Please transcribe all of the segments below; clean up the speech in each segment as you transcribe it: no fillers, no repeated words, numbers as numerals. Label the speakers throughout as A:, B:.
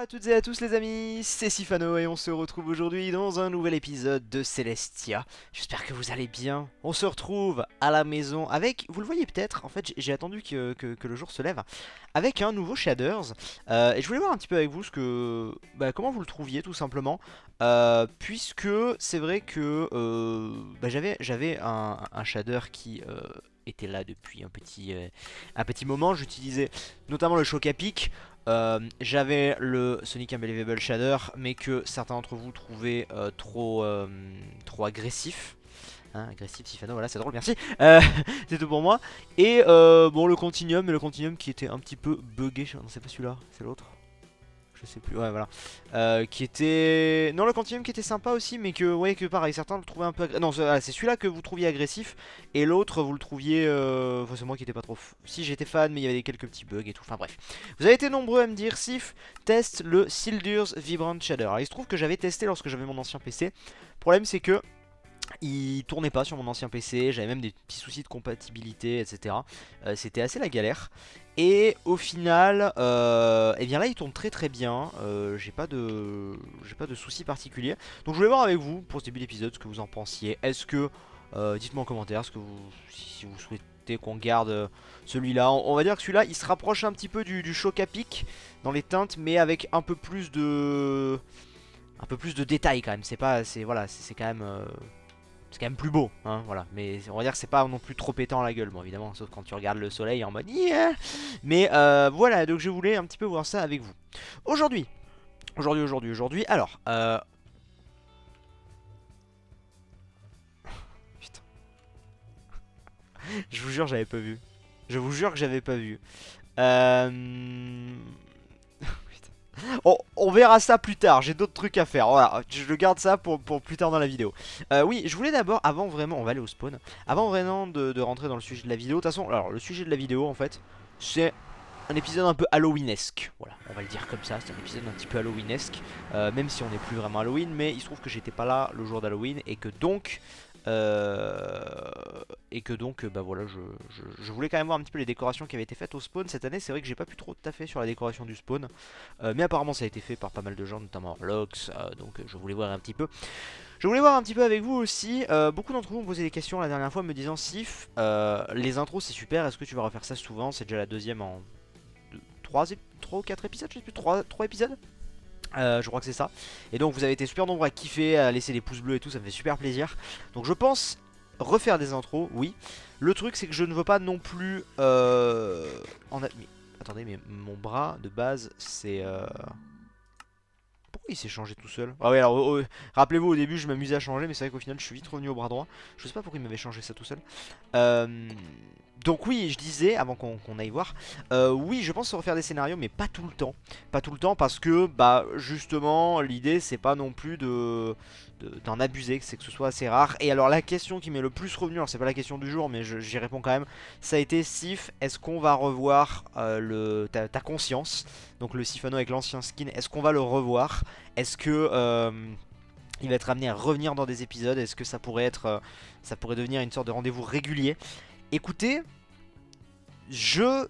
A: à toutes et à tous les amis, c'est Sifano et on se retrouve aujourd'hui dans un nouvel épisode de Celestia. J'espère que vous allez bien. On se retrouve à la maison avec, vous le voyez peut-être, en fait j'ai attendu que le jour se lève, avec un nouveau Shaders. Et je voulais voir un petit peu avec vous comment vous le trouviez tout simplement. Puisque c'est vrai que j'avais un shader qui était là depuis un petit moment. J'utilisais notamment le Choc à Pic. J'avais le Sonic Unbelievable Shader, mais que certains d'entre vous trouvaient trop agressif. Hein, agressif, Sifano, voilà, c'est drôle, merci. C'est tout pour moi. Et bon, le Continuum qui était un petit peu buggé. Non, c'est pas celui-là, c'est l'autre. Je sais plus, ouais, voilà. Qui était. Non, le Continuum qui était sympa aussi, mais que, ouais, que pareil, certains le trouvaient un peu agressif. Non, c'est celui-là que vous trouviez agressif, et l'autre, vous le trouviez. Enfin, c'est moi qui étais pas trop. Si, j'étais fan, mais il y avait quelques petits bugs et tout. Enfin, bref. Vous avez été nombreux à me dire, Sif, teste le Sildur's Vibrant Shader. Alors, il se trouve que j'avais testé lorsque j'avais mon ancien PC. Le problème, c'est que il tournait pas sur mon ancien PC, j'avais même des petits soucis de compatibilité, etc. C'était assez la galère. Et au final, et bien là il tourne très très bien. J'ai pas de soucis particuliers. Donc je voulais voir avec vous pour ce début d'épisode ce que vous en pensiez. Est-ce que, dites-moi en commentaire, si vous souhaitez qu'on garde celui-là. On va dire que celui-là il se rapproche un petit peu du Choc à Pic dans les teintes, mais avec un peu plus de détails quand même. C'est quand même. C'est quand même plus beau, hein, voilà. Mais on va dire que c'est pas non plus trop pétant à la gueule, bon évidemment, sauf quand tu regardes le soleil en mode yeah. Mais voilà, donc je voulais un petit peu voir ça avec vous. Aujourd'hui, alors, putain, je vous jure j'avais pas vu. Je vous jure que j'avais pas vu. Euh... On verra ça plus tard, j'ai d'autres trucs à faire. Voilà, je garde ça pour plus tard dans la vidéo. Oui, je voulais d'abord, avant vraiment, on va aller au spawn. Avant vraiment de rentrer dans le sujet de la vidéo. De toute façon, alors le sujet de la vidéo en fait, c'est un épisode un peu Halloweenesque. Voilà, on va le dire comme ça, c'est un épisode un petit peu Halloweenesque. Même si on n'est plus vraiment Halloween, mais il se trouve que j'étais pas là le jour d'Halloween et que donc. Bah voilà, je voulais quand même voir un petit peu les décorations qui avaient été faites au spawn cette année. C'est vrai que j'ai pas pu trop taffer sur la décoration du spawn, mais apparemment ça a été fait par pas mal de gens, notamment Lox, donc je voulais voir un petit peu. Je voulais voir un petit peu avec vous aussi. Beaucoup d'entre vous m'ont posé des questions la dernière fois me disant Sif, les intros c'est super, est-ce que tu vas refaire ça souvent? C'est déjà la deuxième en 3 ou 4 épisodes, je sais plus, 3 épisodes. Je crois que c'est ça. Et donc vous avez été super nombreux à kiffer, à laisser des pouces bleus et tout, ça me fait super plaisir. Donc je pense refaire des intros, oui. Le truc c'est que je ne veux pas non plus mais, attendez, mais mon bras de base c'est pourquoi il s'est changé tout seul? Ah ouais, alors rappelez-vous, au début je m'amusais à changer, mais c'est vrai qu'au final je suis vite revenu au bras droit. Je sais pas pourquoi il m'avait changé ça tout seul. euh, donc oui, je disais, avant qu'on aille voir, oui, je pense refaire des scénarios, mais pas tout le temps. Pas tout le temps parce que, bah, justement, l'idée, c'est pas non plus d'en abuser, c'est que ce soit assez rare. Et alors la question qui m'est le plus revenue, alors c'est pas la question du jour, mais j'y réponds quand même, ça a été Sif, est-ce qu'on va revoir ta conscience, donc le Sifano avec l'ancien skin, est-ce qu'on va le revoir? Est-ce que il va être amené à revenir dans des épisodes? Est-ce que ça pourrait devenir une sorte de rendez-vous régulier? Écoutez, je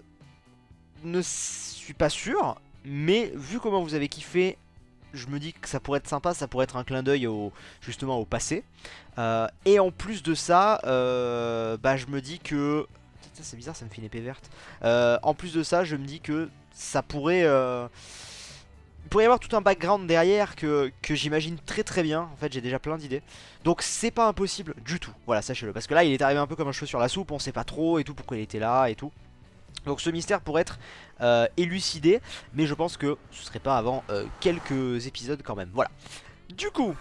A: ne suis pas sûr, mais vu comment vous avez kiffé, je me dis que ça pourrait être sympa, ça pourrait être un clin d'œil justement au passé. Et en plus de ça, bah je me dis que... C'est bizarre, ça me fait une épée verte. En plus de ça, je me dis que ça pourrait... il pourrait y avoir tout un background derrière que j'imagine très très bien. En fait, j'ai déjà plein d'idées. Donc c'est pas impossible du tout. Voilà, sachez-le. Parce que là, il est arrivé un peu comme un cheveu sur la soupe. On sait pas trop et tout pourquoi il était là et tout. Donc ce mystère pourrait être élucidé. Mais je pense que ce serait pas avant quelques épisodes quand même. Voilà. Du coup.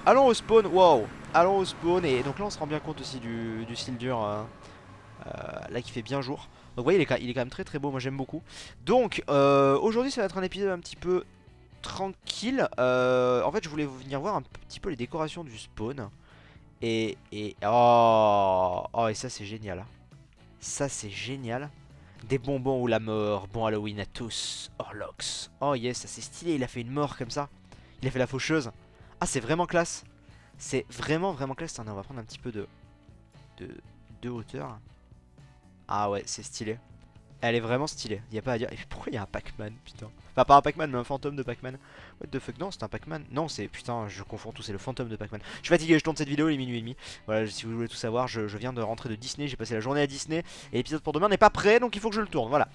A: Allons au spawn. Wow. Allons au spawn. Et donc là, on se rend bien compte aussi du style dur. Là qui fait bien jour. Donc vous voyez il est quand même très très beau, moi j'aime beaucoup. Donc aujourd'hui ça va être un épisode un petit peu tranquille. En fait je voulais venir voir un petit peu les décorations du spawn. Oh, et ça c'est génial. Ça c'est génial. Des bonbons ou la mort, bon Halloween à tous. Orlox. Oh yes, ça c'est stylé, il a fait une mort comme ça. Il a fait la faucheuse. Ah c'est vraiment classe. C'est vraiment vraiment classe. Attendez, on va prendre un petit peu de hauteur. Ah ouais, c'est stylé. Elle est vraiment stylée, y a pas à dire. Et pourquoi il y a un Pac-Man, putain? Enfin, pas un Pac-Man, mais un fantôme de Pac-Man. What the fuck? Non, c'est un Pac-Man. Non, c'est. Putain, je confonds tout, c'est le fantôme de Pac-Man. Je suis fatigué, je tourne cette vidéo, il est minuit et demi. Voilà, si vous voulez tout savoir, je viens de rentrer de Disney, j'ai passé la journée à Disney. Et l'épisode pour demain n'est pas prêt, donc il faut que je le tourne. Voilà.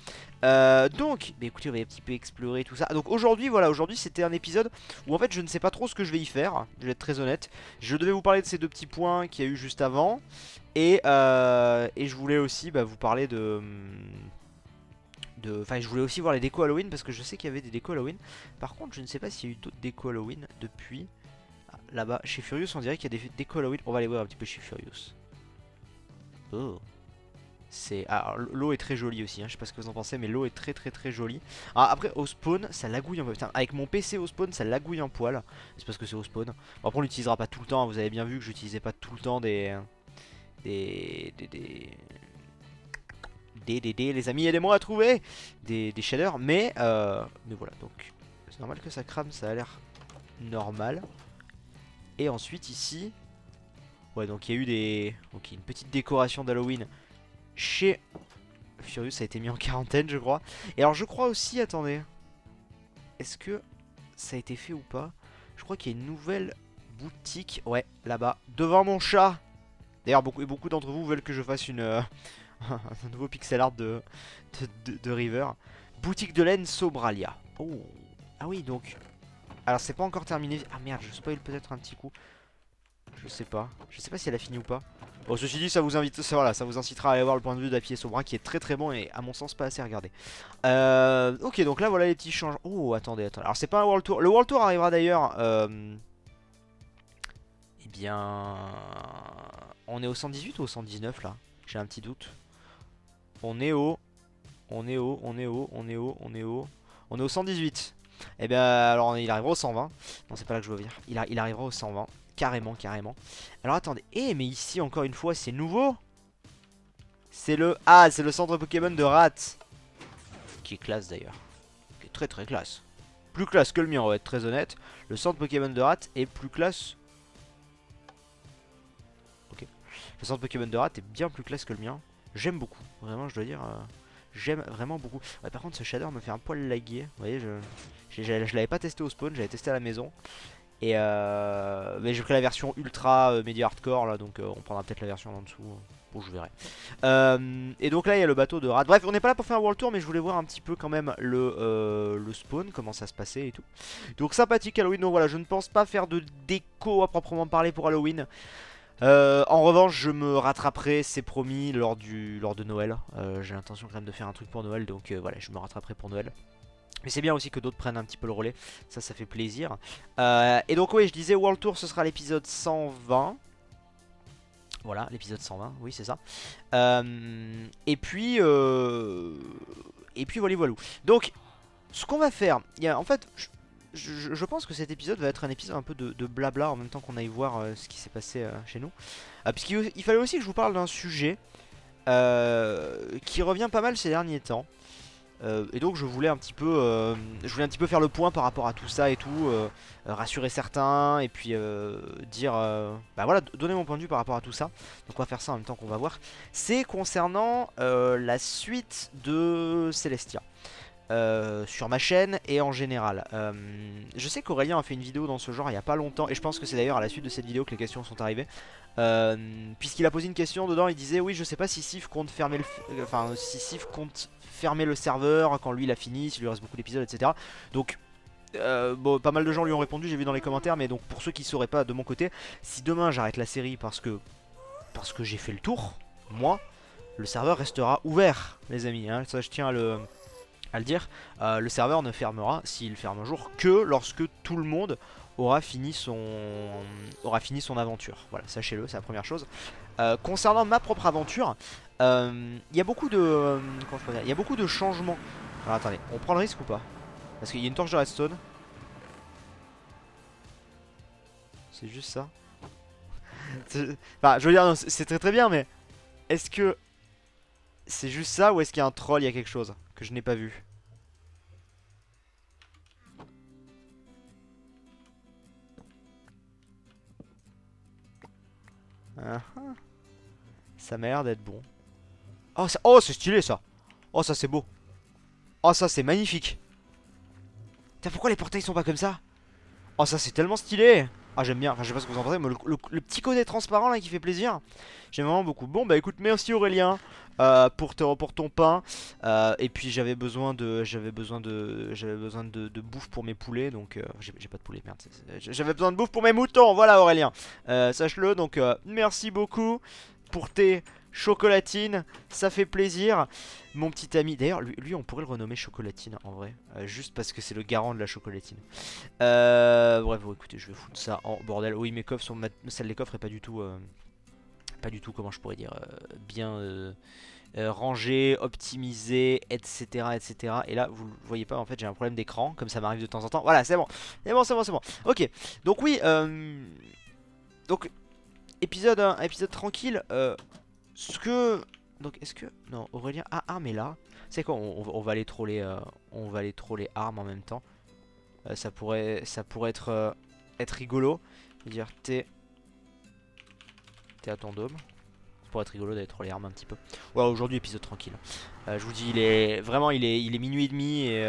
A: Donc, bah écoutez, on va un petit peu explorer tout ça. Donc aujourd'hui, voilà, aujourd'hui c'était un épisode où en fait je ne sais pas trop ce que je vais y faire. Je vais être très honnête. Je devais vous parler de ces deux petits points qu'il y a eu juste avant. Et je voulais aussi vous parler enfin, je voulais aussi voir les décos Halloween parce que je sais qu'il y avait des décos Halloween. Par contre, je ne sais pas s'il y a eu d'autres décos Halloween depuis. Ah, là-bas, chez Furious, on dirait qu'il y a des décos Halloween. On va aller voir un petit peu chez Furious. Oh. L'eau est très jolie aussi, hein. Je sais pas ce que vous en pensez, mais l'eau est très très très jolie. Ah, après, au spawn, ça lagouille un peu. Putain, avec mon PC au spawn, ça lagouille un poil. C'est parce que c'est au spawn. Bon, après, on l'utilisera pas tout le temps, hein. Vous avez bien vu que j'utilisais pas tout le temps des les amis, aidez-moi à trouver des shaders, mais voilà, donc c'est normal que ça crame, ça a l'air normal. Et ensuite ici, ouais, donc il y a eu une petite décoration d'Halloween chez Furious, ça a été mis en quarantaine je crois. Et alors je crois aussi, attendez, est-ce que ça a été fait ou pas? Je crois qu'il y a une nouvelle boutique, ouais, là-bas, devant mon chat. D'ailleurs beaucoup d'entre vous veulent que je fasse un nouveau pixel art de River. Boutique de laine Sobralia. Oh. Ah oui, donc. Alors, c'est pas encore terminé. Ah merde, je spoil peut-être un petit coup. Je sais pas. Je sais pas si elle a fini ou pas. Bon, ceci dit, ça vous invite. Voilà, ça vous incitera à aller voir le point de vue d'Api et Sobra qui est très très bon et à mon sens pas assez regardé. Ok, donc là, voilà les petits changements. Oh, attendez. Alors, c'est pas un World Tour. Le World Tour arrivera d'ailleurs. Eh bien. On est au 118 ou au 119 là? J'ai un petit doute. On est au. On est au. On est au. On est au. On est au. On est au 118. Et bien alors il arrivera au 120. Non, c'est pas là que je veux venir. Il arrivera au 120. Carrément, carrément. Alors attendez. Mais ici encore une fois c'est nouveau. C'est le. Ah, c'est le centre Pokémon de Rat. Qui est classe d'ailleurs. Qui est très très classe. Plus classe que le mien, on va être très honnête. Le centre Pokémon de Rat est plus classe. Ok. Le centre Pokémon de Rat est bien plus classe que le mien. J'aime beaucoup. Vraiment, je dois dire. J'aime vraiment beaucoup. Ouais, par contre, ce shader me fait un poil laguer. Vous voyez, je l'avais pas testé au spawn, j'avais testé à la maison. Et mais j'ai pris la version ultra média hardcore là, donc on prendra peut-être la version en dessous. Bon, je verrai. Et donc là, il y a le bateau de Rad. Bref, on n'est pas là pour faire un world tour, mais je voulais voir un petit peu quand même le spawn, comment ça se passait et tout. Donc sympathique Halloween. Donc voilà, je ne pense pas faire de déco à proprement parler pour Halloween. En revanche, je me rattraperai, c'est promis, lors de Noël. J'ai l'intention quand même de faire un truc pour Noël, donc voilà, je me rattraperai pour Noël. Mais c'est bien aussi que d'autres prennent un petit peu le relais, ça fait plaisir. Et donc oui, je disais World Tour, ce sera l'épisode 120. Voilà, l'épisode 120, oui c'est ça. Et puis voilà, voilà. Donc, ce qu'on va faire, en fait, je pense que cet épisode va être un épisode un peu de blabla en même temps qu'on aille voir ce qui s'est passé chez nous. Puisqu'il fallait aussi que je vous parle d'un sujet qui revient pas mal ces derniers temps. Et donc je voulais un petit peu faire le point par rapport à tout ça et tout, rassurer certains et puis dire, bah voilà, donner mon point de vue par rapport à tout ça. Donc on va faire ça en même temps qu'on va voir. C'est concernant la suite de Celestia. Sur ma chaîne et en général. Je sais qu'Aurélien a fait une vidéo dans ce genre il y a pas longtemps et je pense que c'est d'ailleurs à la suite de cette vidéo que les questions sont arrivées. Puisqu'il a posé une question dedans, il disait oui, je sais pas si Sif compte fermer le serveur quand lui il a fini, s'il lui reste beaucoup d'épisodes, etc. Donc bon, pas mal de gens lui ont répondu, j'ai vu dans les commentaires, mais donc pour ceux qui sauraient pas de mon côté, si demain j'arrête la série parce que j'ai fait le tour, moi, le serveur restera ouvert, les amis, hein. Ça je tiens à le dire. Le serveur ne fermera, s'il ferme un jour, que lorsque tout le monde aura fini son aventure. Voilà, sachez-le, c'est la première chose. Concernant ma propre aventure, il y a beaucoup de comment je peux dire, il y a beaucoup de changements. Alors attendez, on prend le risque ou pas? Parce qu'il y a une torche de redstone. C'est juste ça. Enfin, je veux dire, c'est très très bien, mais est-ce que c'est juste ça ou est-ce qu'il y a un troll, il y a quelque chose que je n'ai pas vu? Ça m'a l'air d'être bon. Oh, c'est stylé ça. Oh ça c'est beau. Oh ça c'est magnifique. Putain, pourquoi les portails sont pas comme ça? Oh ça c'est tellement stylé. Ah j'aime bien, enfin je sais pas ce que vous en pensez, mais le petit côté transparent là qui fait plaisir. J'aime vraiment beaucoup. Bon bah écoute, merci Aurélien pour ton pain. Et puis j'avais besoin de bouffe pour mes poulets. Donc j'ai pas de poulet, merde. J'avais besoin de bouffe pour mes moutons, voilà Aurélien. Sache-le, donc merci beaucoup pour tes chocolatines, ça fait plaisir. Mon petit ami, d'ailleurs lui on pourrait le renommer Chocolatine en vrai, juste parce que c'est le garant de la chocolatine. Bref, bon, écoutez, je vais foutre ça en bordel. Oui, mes coffres sont ma salle des coffres est pas du tout, comment je pourrais dire, bien rangé, optimisé, etc., etc. Et là, vous le voyez pas, en fait, j'ai un problème d'écran, comme ça m'arrive de temps en temps. Voilà, c'est bon, c'est bon, c'est bon, c'est bon. Ok, donc oui, donc épisode 1, épisode tranquille. Ce que, donc est-ce que, non, Aurélien, arme est là. C'est quoi, on va aller troller, on va aller troller arme en même temps. Ça pourrait être rigolo. Dire t'es à ton dôme. Ça pourrait être rigolo d'aller troller armes un petit peu. Ouais, aujourd'hui épisode tranquille. Je vous dis, il est minuit et demi et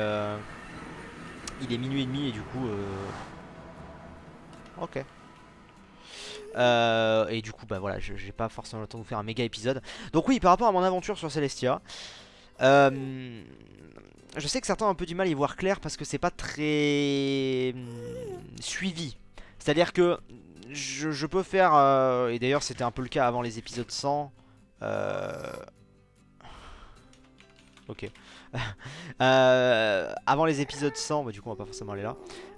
A: du coup ok. Et du coup bah voilà, j'ai pas forcément le temps de vous faire un méga épisode. Donc oui, par rapport à mon aventure sur Celestia, je sais que certains ont un peu du mal à y voir clair parce que c'est pas très suivi. C'est-à-dire que je peux faire, et d'ailleurs c'était un peu le cas avant les épisodes 100. Ok. Avant les épisodes 100, bah du coup on va pas forcément aller là.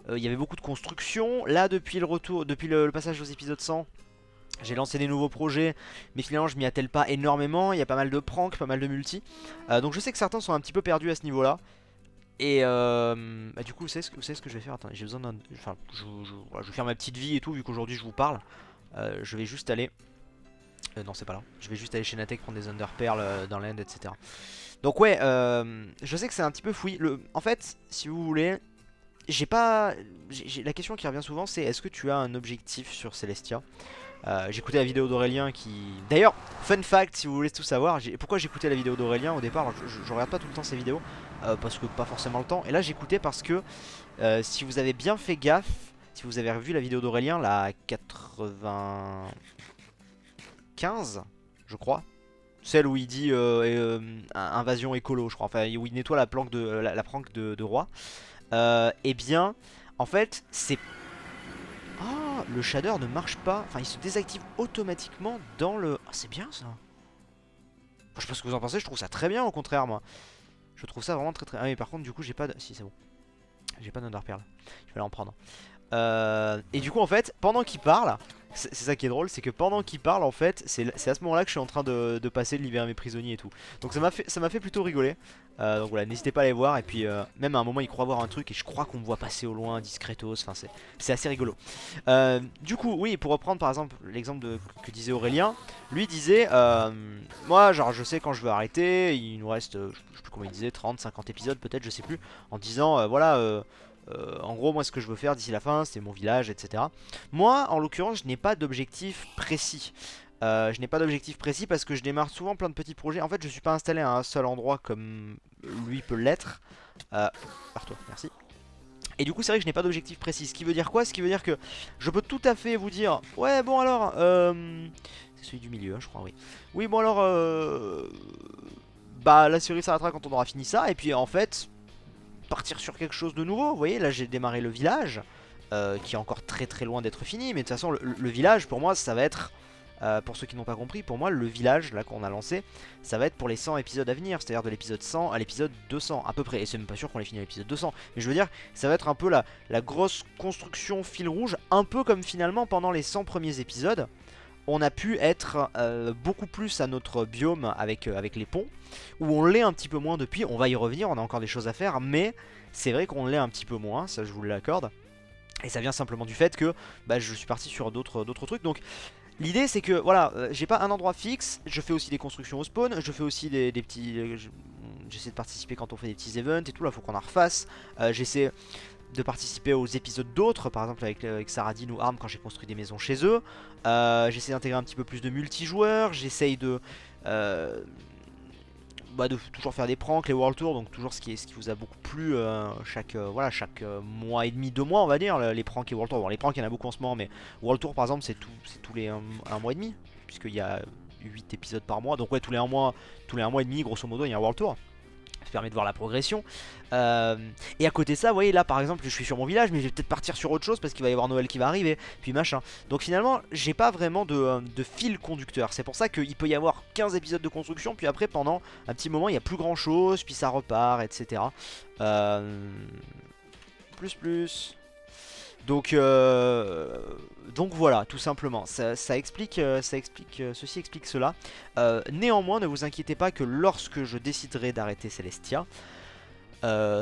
A: Il y avait beaucoup de construction. Là depuis le retour, depuis le passage aux épisodes 100, j'ai lancé des nouveaux projets, mais finalement je m'y attelle pas énormément. Il y a pas mal de pranks, pas mal de multi. Donc je sais que certains sont un petit peu perdus à ce niveau là. Et bah, du coup vous savez ce que je vais faire. Attendez, j'ai besoin d'un... Enfin voilà, je vais faire ma petite vie et tout vu qu'aujourd'hui je vous parle. Je vais juste aller... non c'est pas là. Je vais juste aller chez Natek prendre des Underpearls dans l'end, etc. Donc ouais, je sais que c'est un petit peu fouillis. En fait, si vous voulez, la question qui revient souvent, c'est est-ce que tu as un objectif sur Celestia? J'ai écouté la vidéo d'Aurélien qui... D'ailleurs, fun fact, si vous voulez tout savoir, pourquoi j'écoutais la vidéo d'Aurélien au départ? Alors, je regarde pas tout le temps ses vidéos, parce que pas forcément le temps. Et là, j'écoutais parce que, si vous avez bien fait gaffe, si vous avez revu la vidéo d'Aurélien, la 95, je crois, celle où il dit invasion écolo, je crois, enfin où il nettoie la planque la prank de Roi. Eh bien, en fait, c'est... Ah, le shader ne marche pas. Enfin, il se désactive automatiquement dans le... Ah, c'est bien ça. Enfin, je sais pas ce que vous en pensez, je trouve ça très bien au contraire, moi. Je trouve ça vraiment très très... Ah mais par contre, du coup, j'ai pas de... Si, c'est bon. J'ai pas d'Underpearl. Je vais aller en prendre. Et du coup, en fait, pendant qu'il parle... C'est ça qui est drôle, c'est que pendant qu'il parle, en fait, c'est à ce moment-là que je suis en train de passer, de libérer mes prisonniers et tout. Donc ça m'a fait plutôt rigoler. Donc voilà, n'hésitez pas à aller voir. Et puis même à un moment, il croit voir un truc et je crois qu'on me voit passer au loin, discretos. Enfin, c'est assez rigolo. Du coup, oui, pour reprendre par exemple l'exemple que disait Aurélien, lui disait, moi, genre, je sais quand je veux arrêter. Il nous reste, je sais plus comment il disait, 30, 50 épisodes peut-être, je sais plus. En disant, voilà. En gros, moi, ce que je veux faire d'ici la fin, c'est mon village, etc. Moi, en l'occurrence, je n'ai pas d'objectif précis. Je n'ai pas d'objectif précis parce que je démarre souvent plein de petits projets. En fait, je suis pas installé à un seul endroit comme lui peut l'être. Pars-toi, merci. Et du coup, c'est vrai que je n'ai pas d'objectif précis. Ce qui veut dire quoi? Ce qui veut dire que je peux tout à fait vous dire, ouais, bon alors, c'est celui du milieu, hein, je crois, oui. Oui, bon alors, bah la série s'arrêtera quand on aura fini ça. Et puis en fait, partir sur quelque chose de nouveau. Vous voyez, là j'ai démarré le village, qui est encore très très loin d'être fini. Mais de toute façon, le village pour moi, ça va être, pour ceux qui n'ont pas compris, pour moi le village là qu'on a lancé, ça va être pour les 100 épisodes à venir. C'est-à-dire de l'épisode 100 à l'épisode 200 à peu près. Et c'est même pas sûr qu'on les finit à l'épisode 200. Mais je veux dire, ça va être un peu la grosse construction fil rouge. Un peu comme finalement pendant les 100 premiers épisodes, on a pu être beaucoup plus à notre biome avec les ponts, où on l'est un petit peu moins depuis. On va y revenir, on a encore des choses à faire, mais c'est vrai qu'on l'est un petit peu moins, ça je vous l'accorde. Et ça vient simplement du fait que bah, je suis parti sur d'autres trucs. Donc l'idée c'est que voilà, j'ai pas un endroit fixe, je fais aussi des constructions au spawn, je fais aussi des petits... J'essaie de participer quand on fait des petits events et tout, là faut qu'on en refasse. J'essaie de participer aux épisodes d'autres, par exemple avec Saradin ou Arm quand j'ai construit des maisons chez eux. J'essaie d'intégrer un petit peu plus de multijoueurs, j'essaye de de toujours faire des pranks, les World Tours, donc toujours ce qui vous a beaucoup plu voilà, chaque mois et demi, 2 mois on va dire, les pranks et World Tour. Bon, les pranks il y en a beaucoup en ce moment, mais World Tour par exemple c'est tous les un mois et demi, puisqu'il y a 8 épisodes par mois, donc ouais tous les un mois et demi grosso modo il y a un World Tour. Ça permet de voir la progression. Et à côté de ça, vous voyez là par exemple je suis sur mon village, mais je vais peut-être partir sur autre chose parce qu'il va y avoir Noël qui va arriver, puis machin. Donc finalement j'ai pas vraiment de fil conducteur. C'est pour ça qu'il peut y avoir 15 épisodes de construction, puis après pendant un petit moment il n'y a plus grand chose, puis ça repart, etc. Plus. Donc voilà, tout simplement, ceci explique cela. Néanmoins, ne vous inquiétez pas que lorsque je déciderai d'arrêter Celestia,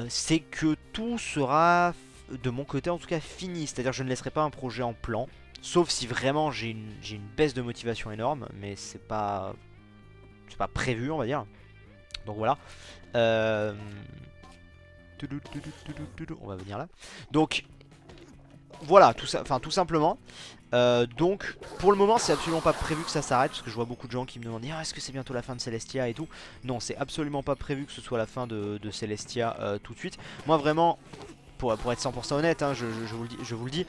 A: c'est que tout sera, de mon côté en tout cas, fini. C'est-à-dire je ne laisserai pas un projet en plan, sauf si vraiment j'ai une baisse de motivation énorme, mais c'est pas prévu, on va dire. Donc voilà. On va venir là. Donc voilà, tout simplement. Donc pour le moment c'est absolument pas prévu que ça s'arrête, parce que je vois beaucoup de gens qui me demandent est-ce que c'est bientôt la fin de Celestia et tout. Non, c'est absolument pas prévu que ce soit la fin de Celestia tout de suite. Moi vraiment, pour être 100% honnête, hein, je vous le dis,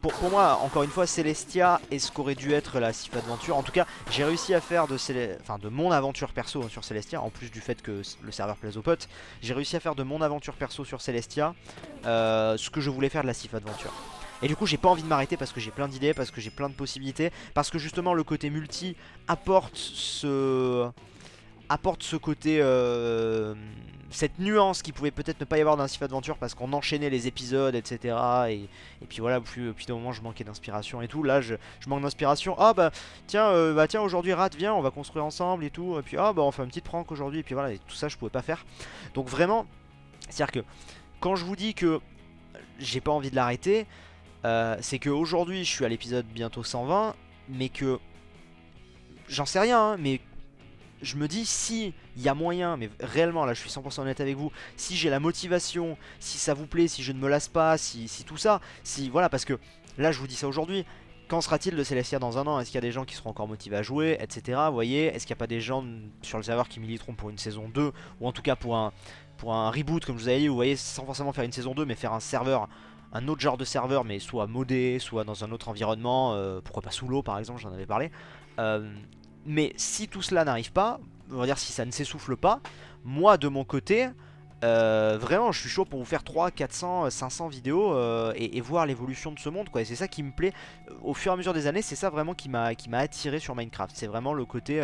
A: pour moi encore une fois Celestia est ce qu'aurait dû être la Sif Adventure. En tout cas j'ai réussi à faire de mon aventure perso sur Celestia, en plus du fait que le serveur plaise aux potes, j'ai réussi à faire de mon aventure perso sur Celestia ce que je voulais faire de la Sif Adventure. Et du coup j'ai pas envie de m'arrêter parce que j'ai plein d'idées, parce que j'ai plein de possibilités, parce que justement le côté multi apporte ce côté, cette nuance qui pouvait peut-être ne pas y avoir dans Sif Adventure parce qu'on enchaînait les épisodes, etc. Et puis voilà, puis d'un moment je manquais d'inspiration et tout. Là je manque d'inspiration. Ah bah tiens, aujourd'hui Rat viens, on va construire ensemble et tout. Et puis ah bah on fait une petite prank aujourd'hui. Et puis voilà, et tout ça je pouvais pas faire. Donc vraiment, c'est-à-dire que quand je vous dis que j'ai pas envie de l'arrêter, c'est qu'aujourd'hui je suis à l'épisode bientôt 120, mais que j'en sais rien, hein, mais je me dis si il y a moyen, mais réellement là je suis 100% honnête avec vous, si j'ai la motivation, si ça vous plaît, si je ne me lasse pas, si tout ça, si voilà, parce que là je vous dis ça aujourd'hui, qu'en sera-t-il de Celestia dans un an? Est-ce qu'il y a des gens qui seront encore motivés à jouer, etc. Vous voyez, est-ce qu'il n'y a pas des gens sur le serveur qui militeront pour une saison 2, ou en tout cas pour un reboot comme je vous avais dit, vous voyez, sans forcément faire une saison 2, mais faire un serveur, un autre genre de serveur, mais soit modé, soit dans un autre environnement, pourquoi pas sous l'eau par exemple, j'en avais parlé. Mais si tout cela n'arrive pas, on va dire si ça ne s'essouffle pas, moi de mon côté, vraiment je suis chaud pour vous faire 300, 400, 500 vidéos et voir l'évolution de ce monde, quoi. Et c'est ça qui me plaît au fur et à mesure des années, c'est ça vraiment qui m'a attiré sur Minecraft. C'est vraiment le côté...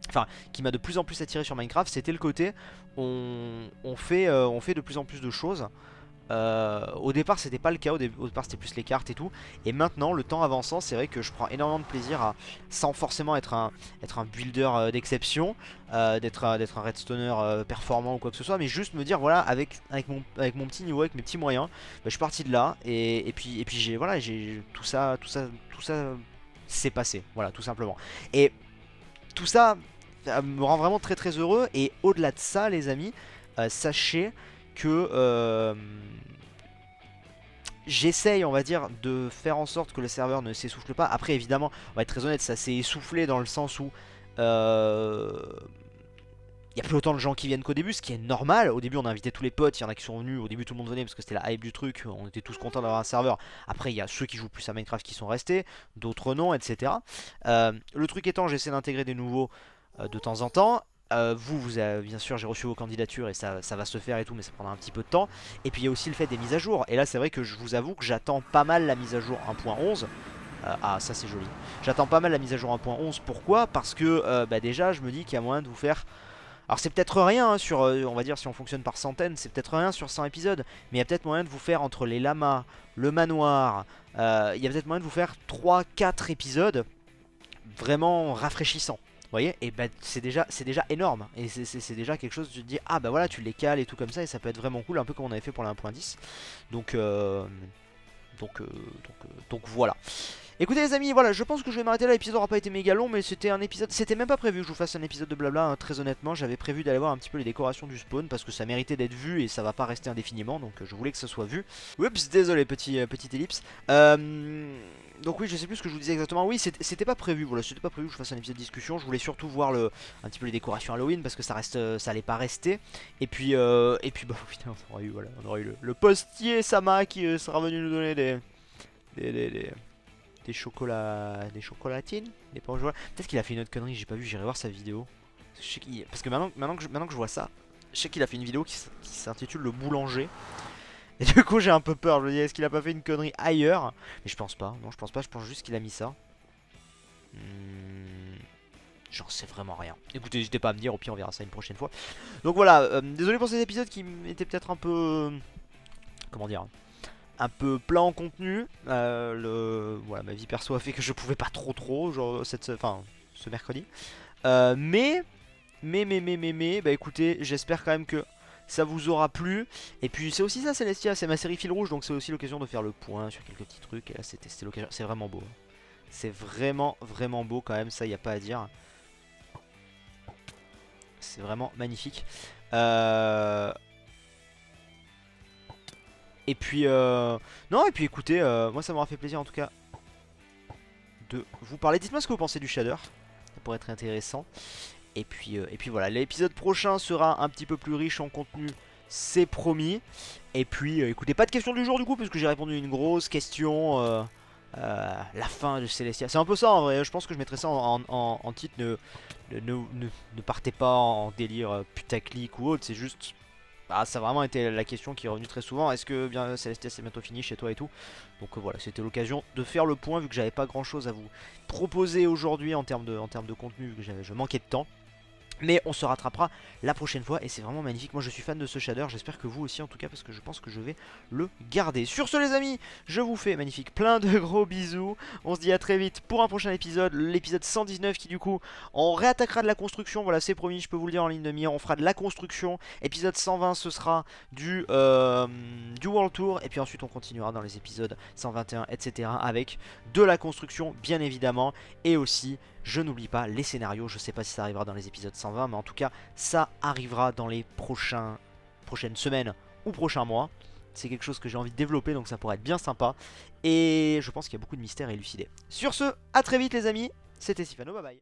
A: Enfin, qui m'a de plus en plus attiré sur Minecraft, c'était le côté on fait de plus en plus de choses. Au départ c'était pas le cas, au départ c'était plus les cartes et tout. Et maintenant le temps avançant, c'est vrai que je prends énormément de plaisir à, sans forcément être un builder d'exception, d'être un redstoner performant ou quoi que ce soit, mais juste me dire voilà, avec mon petit niveau, avec mes petits moyens, bah, je suis parti de là. Et puis j'ai tout ça s'est passé, voilà, tout simplement. Et tout ça me rend vraiment très très heureux. Et au-delà de ça les amis, sachez que j'essaye, on va dire, de faire en sorte que le serveur ne s'essouffle pas. Après évidemment, on va être très honnête, ça s'est essoufflé dans le sens où il y a plus autant de gens qui viennent qu'au début, ce qui est normal. Au début on a invité tous les potes, il y en a qui sont venus, au début tout le monde venait parce que c'était la hype du truc, on était tous contents d'avoir un serveur. Après il y a ceux qui jouent plus à Minecraft qui sont restés, d'autres non, etc. Le truc étant, j'essaie d'intégrer des nouveaux de temps en temps. Vous avez, bien sûr j'ai reçu vos candidatures et ça va se faire et tout, mais ça prendra un petit peu de temps. Et puis il y a aussi le fait des mises à jour. Et là c'est vrai que je vous avoue que j'attends pas mal la mise à jour 1.11. Ah ça c'est joli. J'attends pas mal la mise à jour 1.11. Pourquoi? Parce que déjà je me dis qu'il y a moyen de vous faire... Alors c'est peut-être rien hein, sur, on va dire si on fonctionne par centaines, c'est peut-être rien sur 100 épisodes. Mais il y a peut-être moyen de vous faire entre les lamas, le manoir, il y a peut-être moyen de vous faire 3-4 épisodes vraiment rafraîchissants. Vous voyez, et bah c'est déjà énorme. Et c'est déjà quelque chose, tu te dis, ah bah voilà, tu les cales et tout comme ça, et ça peut être vraiment cool, un peu comme on avait fait pour la 1.10. Donc voilà. Écoutez les amis, voilà, je pense que je vais m'arrêter là. L'épisode aura pas été méga long, mais c'était un épisode, c'était même pas prévu que je vous fasse un épisode de blabla, hein, très honnêtement. J'avais prévu d'aller voir un petit peu les décorations du spawn parce que ça méritait d'être vu et ça va pas rester indéfiniment, donc je voulais que ce soit vu. Oups, désolé, petite ellipse. Donc oui, je sais plus ce que je vous disais exactement. Oui, c'était pas prévu, voilà, c'était pas prévu que je fasse un épisode de discussion. Je voulais surtout voir un petit peu les décorations Halloween parce que ça allait pas rester. Et puis bah putain, on aurait eu le postier Sama qui sera venu nous donner des chocolatines, des pains au chocolat. Peut-être qu'il a fait une autre connerie, j'ai pas vu, j'irai voir sa vidéo. Parce que maintenant que je vois ça, je sais qu'il a fait une vidéo qui s'intitule Le Boulanger. Et du coup j'ai un peu peur, je me dis est-ce qu'il a pas fait une connerie ailleurs? Mais je pense pas, non je pense pas, je pense juste qu'il a mis ça. J'en sais vraiment rien. Écoutez, n'hésitez pas à me dire, au pire on verra ça une prochaine fois. Donc voilà, désolé pour cet épisode qui était peut-être un peu... comment dire, un peu plat en contenu. Voilà, ma vie perso a fait que je pouvais pas trop, genre ce mercredi. Bah écoutez, j'espère quand même que ça vous aura plu. Et puis c'est aussi ça, Celestia, c'est ma série fil rouge, donc c'est aussi l'occasion de faire le point sur quelques petits trucs. Et là c'était l'occasion, c'est vraiment beau. C'est vraiment beau quand même, ça y a pas à dire. C'est vraiment magnifique. Et puis non, et puis écoutez, moi ça m'aura fait plaisir en tout cas de vous parler. Dites-moi ce que vous pensez du shader, ça pourrait être intéressant. Et puis voilà, l'épisode prochain sera un petit peu plus riche en contenu, c'est promis. Et puis écoutez, pas de question du jour du coup, parce que j'ai répondu à une grosse question. La fin de Celestia, c'est un peu ça en vrai. Je pense que je mettrais ça en titre. Ne partez pas en délire putaclic ou autre, c'est juste... bah, ça a vraiment été la question qui est revenue très souvent. Est-ce que bien Celestia c'est bientôt fini chez toi et tout? Donc voilà, c'était l'occasion de faire le point vu que j'avais pas grand chose à vous proposer aujourd'hui en termes de contenu, vu que je manquais de temps. Mais on se rattrapera la prochaine fois et c'est vraiment magnifique. Moi je suis fan de ce shader, j'espère que vous aussi en tout cas, parce que je pense que je vais le garder. Sur ce les amis, je vous fais magnifique plein de gros bisous. On se dit à très vite pour un prochain épisode, l'épisode 119 qui du coup on réattaquera de la construction. Voilà, c'est promis, je peux vous le dire en ligne de mire, on fera de la construction. Épisode 120 ce sera du World Tour. Et puis ensuite on continuera dans les épisodes 121 etc. avec de la construction bien évidemment. Et aussi je n'oublie pas les scénarios, je sais pas si ça arrivera dans les épisodes 120, mais en tout cas ça arrivera dans les prochaines semaines ou prochains mois. C'est quelque chose que j'ai envie de développer, donc ça pourrait être bien sympa. Et je pense qu'il y a beaucoup de mystères à élucider. Sur ce, à très vite les amis, c'était Sifano, bye bye.